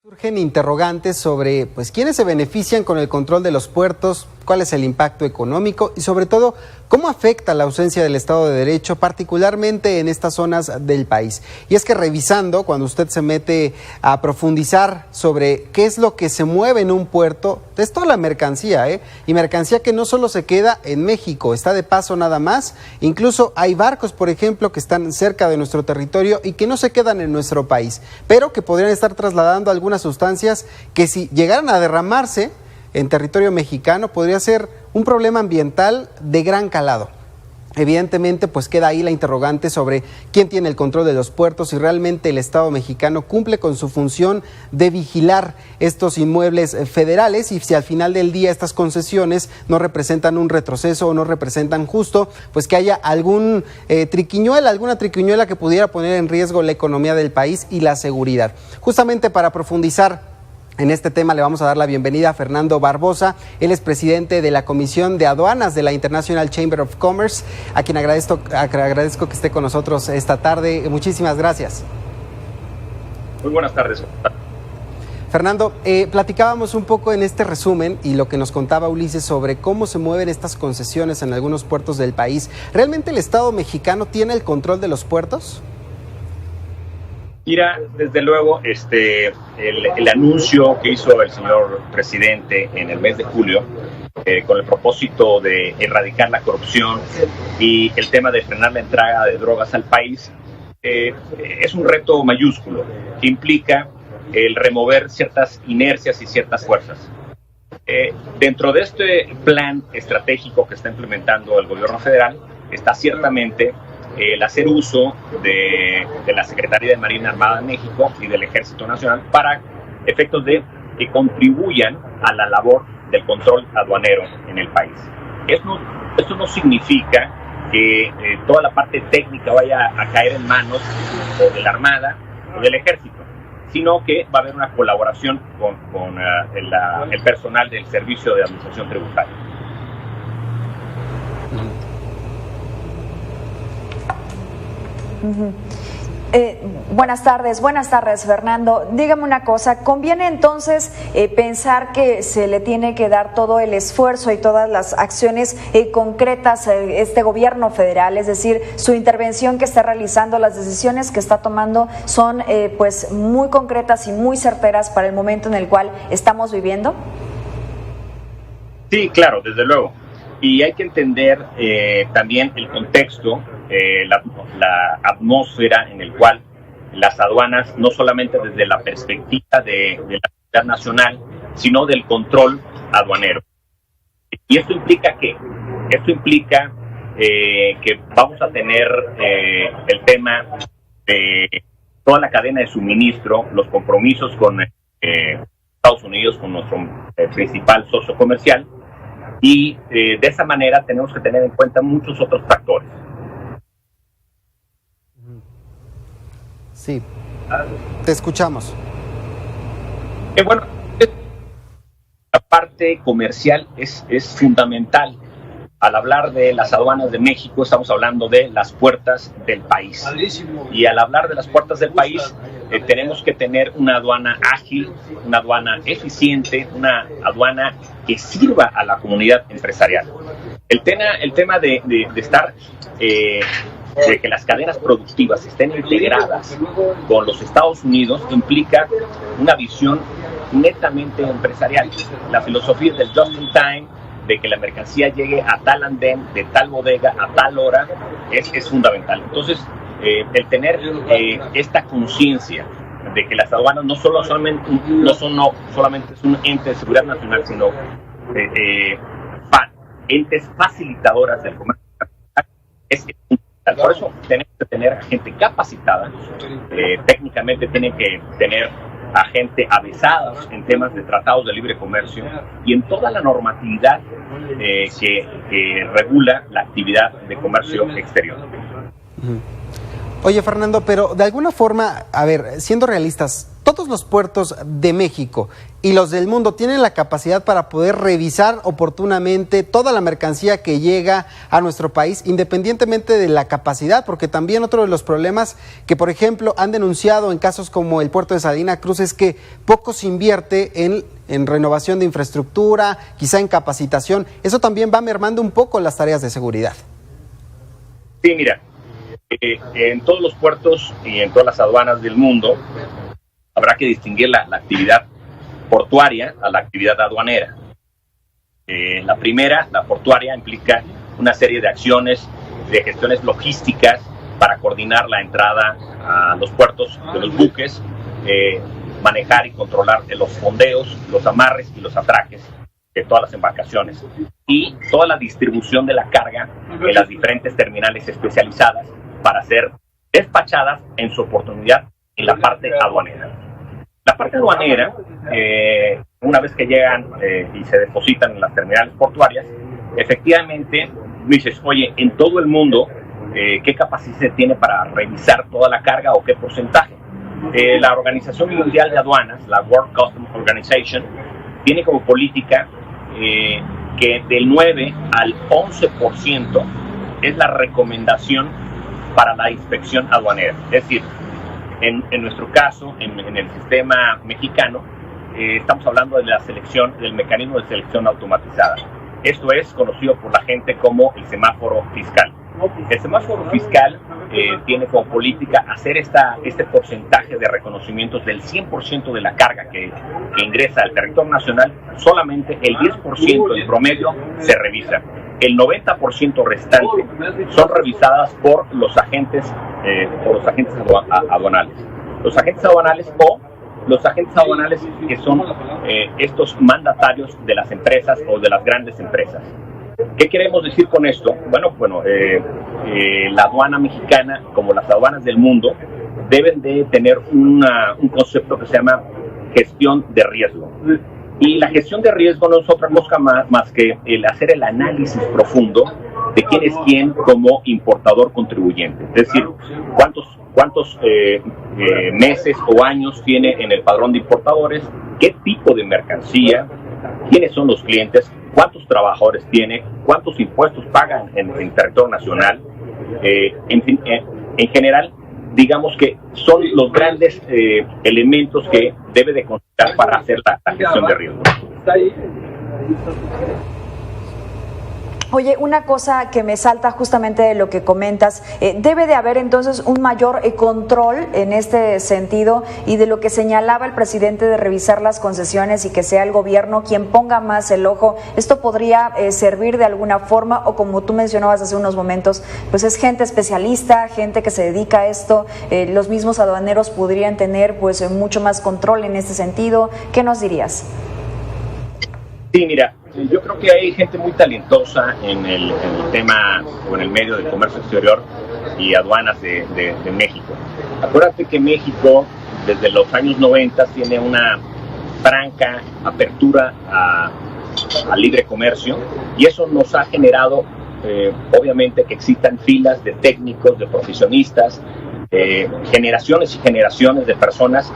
Surgen interrogantes sobre quiénes se benefician con el control de los puertos, cuál es el impacto económico y sobre todo cómo afecta la ausencia del Estado de Derecho, particularmente en estas zonas del país. Y es que revisando, cuando usted se mete a profundizar sobre qué es lo que se mueve en un puerto, es toda la mercancía, y mercancía que no solo se queda en México, está de paso nada más. Incluso hay barcos, por ejemplo, que están cerca de nuestro territorio y que no se quedan en nuestro país, pero que podrían estar trasladando algunas sustancias que si llegaran a derramarse en territorio mexicano podría ser un problema ambiental de gran calado. Evidentemente, queda ahí la interrogante sobre quién tiene el control de los puertos y realmente el Estado mexicano cumple con su función de vigilar estos inmuebles federales y si al final del día estas concesiones no representan un retroceso o no representan justo, que haya alguna triquiñuela que pudiera poner en riesgo la economía del país y la seguridad. Justamente para profundizar en este tema le vamos a dar la bienvenida a Fernando Barbosa. Él es presidente de la Comisión de Aduanas de la International Chamber of Commerce, a quien agradezco que esté con nosotros esta tarde. Muchísimas gracias. Muy buenas tardes. Fernando, platicábamos un poco en este resumen y lo que nos contaba Ulises sobre cómo se mueven estas concesiones en algunos puertos del país. ¿Realmente el Estado mexicano tiene el control de los puertos? Mira, desde luego, el anuncio que hizo el señor presidente en el mes de julio, con el propósito de erradicar la corrupción y el tema de frenar la entrada de drogas al país, es un reto mayúsculo que implica el remover ciertas inercias y ciertas fuerzas. Dentro de este plan estratégico que está implementando el gobierno federal está ciertamente el hacer uso de la Secretaría de Marina Armada de México y del Ejército Nacional para efectos de que contribuyan a la labor del control aduanero en el país. Esto no significa que toda la parte técnica vaya a caer en manos de la Armada o del Ejército, sino que va a haber una colaboración con el personal del Servicio de Administración Tributaria. Buenas tardes, Fernando. Dígame una cosa, ¿conviene entonces pensar que se le tiene que dar todo el esfuerzo y todas las acciones concretas a este gobierno federal? Es decir, su intervención que está realizando, las decisiones que está tomando son muy concretas y muy certeras para el momento en el cual estamos viviendo. Sí, claro, desde luego. Y hay que entender también el contexto, la atmósfera en el cual las aduanas, no solamente desde la perspectiva de la seguridad nacional, sino del control aduanero. ¿Y esto implica qué? Esto implica que vamos a tener el tema de toda la cadena de suministro, los compromisos con Estados Unidos, con nuestro principal socio comercial, y de esa manera tenemos que tener en cuenta muchos otros factores. Sí, te escuchamos. Bueno, la parte comercial es fundamental. Al hablar de las aduanas de México, estamos hablando de las puertas del país. Y al hablar de las puertas del país, tenemos que tener una aduana ágil, una aduana eficiente, una aduana que sirva a la comunidad empresarial. El tema de estar, de que las cadenas productivas estén integradas con los Estados Unidos implica una visión netamente empresarial. La filosofía del just in time, de que la mercancía llegue a tal andén, de tal bodega, a tal hora, es fundamental. Entonces, el tener esta conciencia de que las aduanas no solamente es un ente de seguridad nacional, sino entes facilitadoras del comercio es fundamental. Por eso tenemos que tener a gente capacitada, técnicamente tienen que tener a gente avisada en temas de tratados de libre comercio y en toda la normatividad que regula la actividad de comercio exterior. Oye, Fernando, pero de alguna forma, siendo realistas, ¿Todos los puertos de México y los del mundo tienen la capacidad para poder revisar oportunamente toda la mercancía que llega a nuestro país, independientemente de la capacidad? Porque también otro de los problemas que, por ejemplo, han denunciado en casos como el puerto de Salina Cruz es que poco se invierte en renovación de infraestructura, quizá en capacitación. Eso también va mermando un poco las tareas de seguridad. Sí, mira, en todos los puertos y en todas las aduanas del mundo habrá que distinguir la actividad portuaria a la actividad aduanera. La primera, la portuaria, implica una serie de acciones, de gestiones logísticas para coordinar la entrada a los puertos de los buques, manejar y controlar los fondeos, los amarres y los atraques de todas las embarcaciones y toda la distribución de la carga en las diferentes terminales especializadas para ser despachadas en su oportunidad en la parte aduanera. La parte aduanera, una vez que llegan y se depositan en las terminales portuarias, efectivamente dices, oye, en todo el mundo, ¿qué capacidad se tiene para revisar toda la carga o qué porcentaje? La Organización Mundial de Aduanas, la World Customs Organization, tiene como política que del 9 al 11% es la recomendación para la inspección aduanera. Es decir, en nuestro caso, en el sistema mexicano, estamos hablando de la selección, del mecanismo de selección automatizada. Esto es conocido por la gente como el semáforo fiscal. El semáforo fiscal tiene como política hacer este porcentaje de reconocimientos del 100% de la carga que ingresa al territorio nacional. Solamente el 10% en promedio se revisa. El 90% restante son revisadas por los agentes aduanales. Los agentes aduanales o los agentes aduanales que son estos mandatarios de las empresas o de las grandes empresas. ¿Qué queremos decir con esto? Bueno, la aduana mexicana, como las aduanas del mundo, deben de tener un concepto que se llama gestión de riesgo. Y la gestión de riesgo no es otra cosa más que el hacer el análisis profundo de quién es quién como importador contribuyente. Es decir, cuántos meses o años tiene en el padrón de importadores, qué tipo de mercancía, quiénes son los clientes, cuántos trabajadores tiene, cuántos impuestos pagan en territorio nacional. En general, digamos que son los grandes elementos que debe de considerar para hacer la gestión de riesgo. Oye, una cosa que me salta justamente de lo que comentas, debe de haber entonces un mayor control en este sentido y de lo que señalaba el presidente de revisar las concesiones y que sea el gobierno quien ponga más el ojo. ¿Esto podría servir de alguna forma o como tú mencionabas hace unos momentos, pues es gente especialista, gente que se dedica a esto, los mismos aduaneros podrían tener pues mucho más control en este sentido? ¿Qué nos dirías? Sí, mira, yo creo que hay gente muy talentosa en el tema o en el medio del comercio exterior y aduanas de México. Acuérdate que México desde los años 90 tiene una franca apertura al libre comercio y eso nos ha generado obviamente que existan filas de técnicos, de profesionistas, generaciones y generaciones de personas,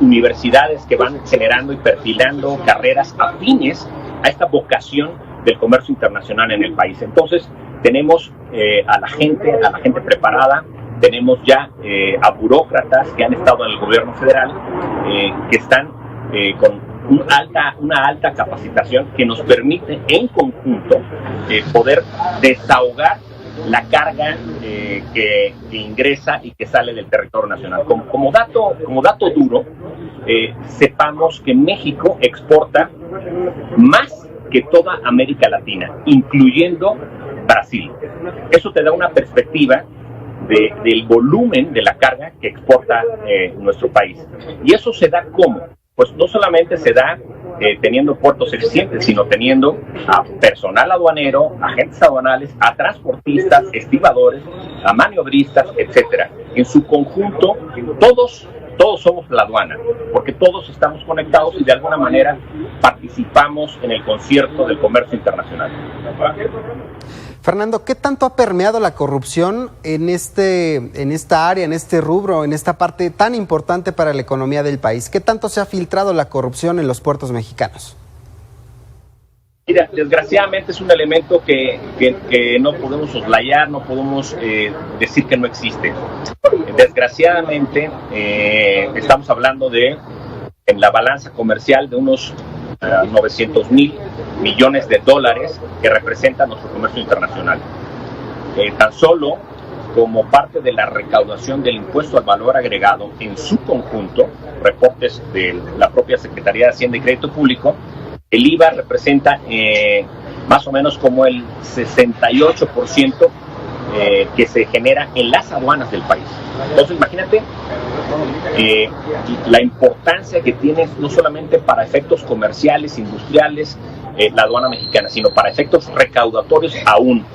universidades que van generando y perfilando carreras afines a esta vocación del comercio internacional en el país. Entonces tenemos a la gente preparada, tenemos ya a burócratas que han estado en el gobierno federal, que están con una alta capacitación que nos permite en conjunto poder desahogar la carga que ingresa y que sale del territorio nacional. Como dato duro, sepamos que México exporta más que toda América Latina, incluyendo Brasil. Eso te da una perspectiva del volumen de la carga que exporta nuestro país. Y eso se da ¿cómo? Pues no solamente se da teniendo puertos eficientes, sino teniendo a personal aduanero, agentes aduanales, a transportistas, estibadores, a maniobristas, etcétera. En su conjunto, todos somos la aduana, porque todos estamos conectados y de alguna manera participamos en el concierto del comercio internacional. Fernando, ¿qué tanto ha permeado la corrupción en esta área, en este rubro, en esta parte tan importante para la economía del país? ¿Qué tanto se ha filtrado la corrupción en los puertos mexicanos? Mira, desgraciadamente es un elemento que no podemos soslayar, no podemos decir que no existe. Desgraciadamente estamos hablando en la balanza comercial de unos 900,000 millones de dólares que representa nuestro comercio internacional. Tan solo como parte de la recaudación del impuesto al valor agregado en su conjunto, reportes de la propia Secretaría de Hacienda y Crédito Público, el IVA representa más o menos como el 68% que se genera en las aduanas del país. Entonces, imagínate la importancia que tiene no solamente para efectos comerciales, industriales, la aduana mexicana, sino para efectos recaudatorios aún.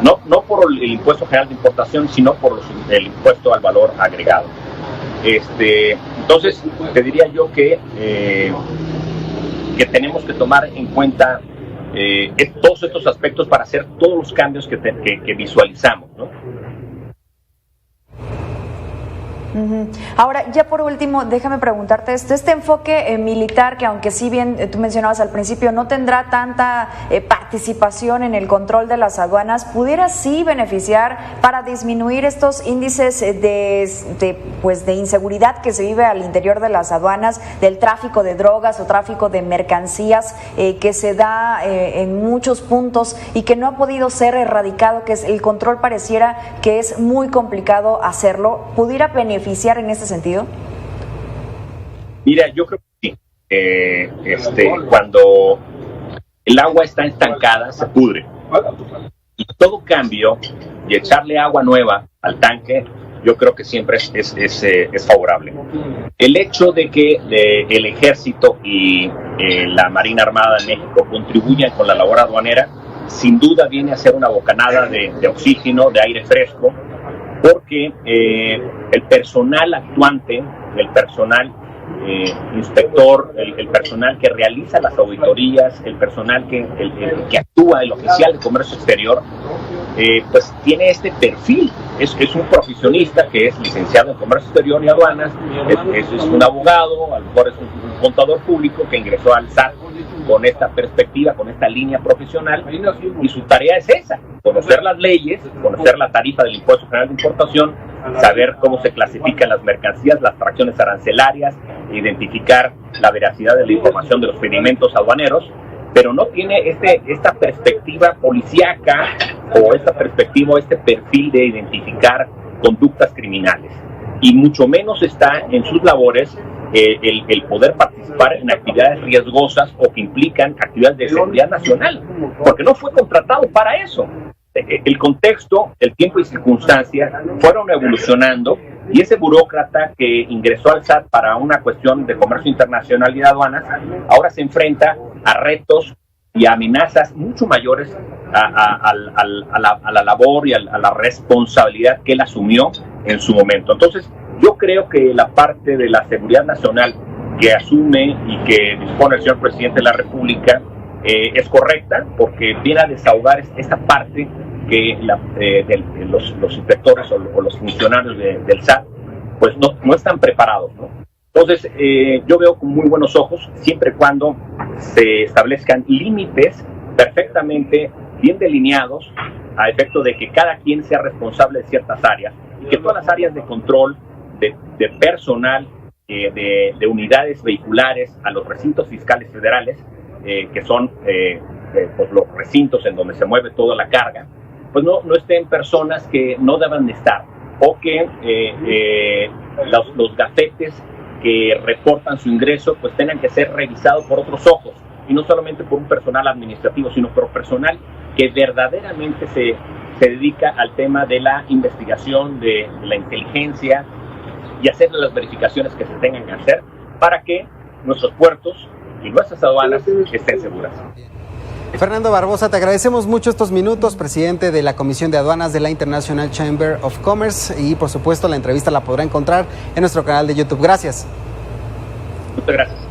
No por el impuesto general de importación, sino por el impuesto al valor agregado. Entonces, te diría yo que tenemos que tomar en cuenta todos estos aspectos para hacer todos los cambios que visualizamos, ¿no? Ahora, ya por último, déjame preguntarte este enfoque militar, que aunque sí bien tú mencionabas al principio, no tendrá tanta participación en el control de las aduanas, ¿pudiera sí beneficiar para disminuir estos índices de inseguridad que se vive al interior de las aduanas, del tráfico de drogas o tráfico de mercancías que se da en muchos puntos y que no ha podido ser erradicado, que el control pareciera que es muy complicado hacerlo? ¿Pudiera beneficiar en ese sentido? Mira, yo creo que sí. Cuando el agua está estancada, se pudre. Y todo cambio y echarle agua nueva al tanque, yo creo que siempre es favorable. El hecho de que el Ejército y la Marina Armada de México contribuyan con la labor aduanera, sin duda viene a ser una bocanada de oxígeno, de aire fresco, porque el personal actuante, el personal inspector, el personal que realiza las auditorías, el personal que actúa, el oficial de comercio exterior, pues tiene este perfil. Es un profesionista que es licenciado en comercio exterior y aduanas, es un abogado, a lo mejor es un contador público que ingresó al SAT con esta perspectiva, con esta línea profesional, y su tarea es esa: conocer las leyes, conocer la tarifa del impuesto general de importación, saber cómo se clasifican las mercancías, las fracciones arancelarias, identificar la veracidad de la información de los pedimentos aduaneros, pero no tiene esta perspectiva policíaca o esta perspectiva, este perfil de identificar conductas criminales, y mucho menos está en sus labores el poder participar en actividades riesgosas o que implican actividades de seguridad nacional, porque no fue contratado para eso. El contexto, el tiempo y circunstancias fueron evolucionando, y ese burócrata que ingresó al SAT para una cuestión de comercio internacional y de aduanas, ahora se enfrenta a retos y a amenazas mucho mayores a la labor y a la responsabilidad que él asumió en su momento. Entonces, yo creo que la parte de la seguridad nacional que asume y que dispone el señor presidente de la República es correcta, porque viene a desahogar esta parte que los inspectores o los funcionarios del SAT pues no están preparados, ¿no? Entonces, yo veo con muy buenos ojos, siempre y cuando se establezcan límites perfectamente bien delineados, a efecto de que cada quien sea responsable de ciertas áreas, y que todas las áreas de control de personal, de unidades vehiculares a los recintos fiscales federales, que son pues los recintos en donde se mueve toda la carga, pues no estén personas que no deben de estar, o que los gafetes que reportan su ingreso pues tengan que ser revisados por otros ojos, y no solamente por un personal administrativo, sino por personal que verdaderamente se dedica al tema de la investigación, de la inteligencia, y hacer las verificaciones que se tengan que hacer para que nuestros puertos y nuestras aduanas estén seguras. Fernando Barbosa, te agradecemos mucho estos minutos, presidente de la Comisión de Aduanas de la International Chamber of Commerce, y por supuesto la entrevista la podrá encontrar en nuestro canal de YouTube. Gracias. Muchas gracias.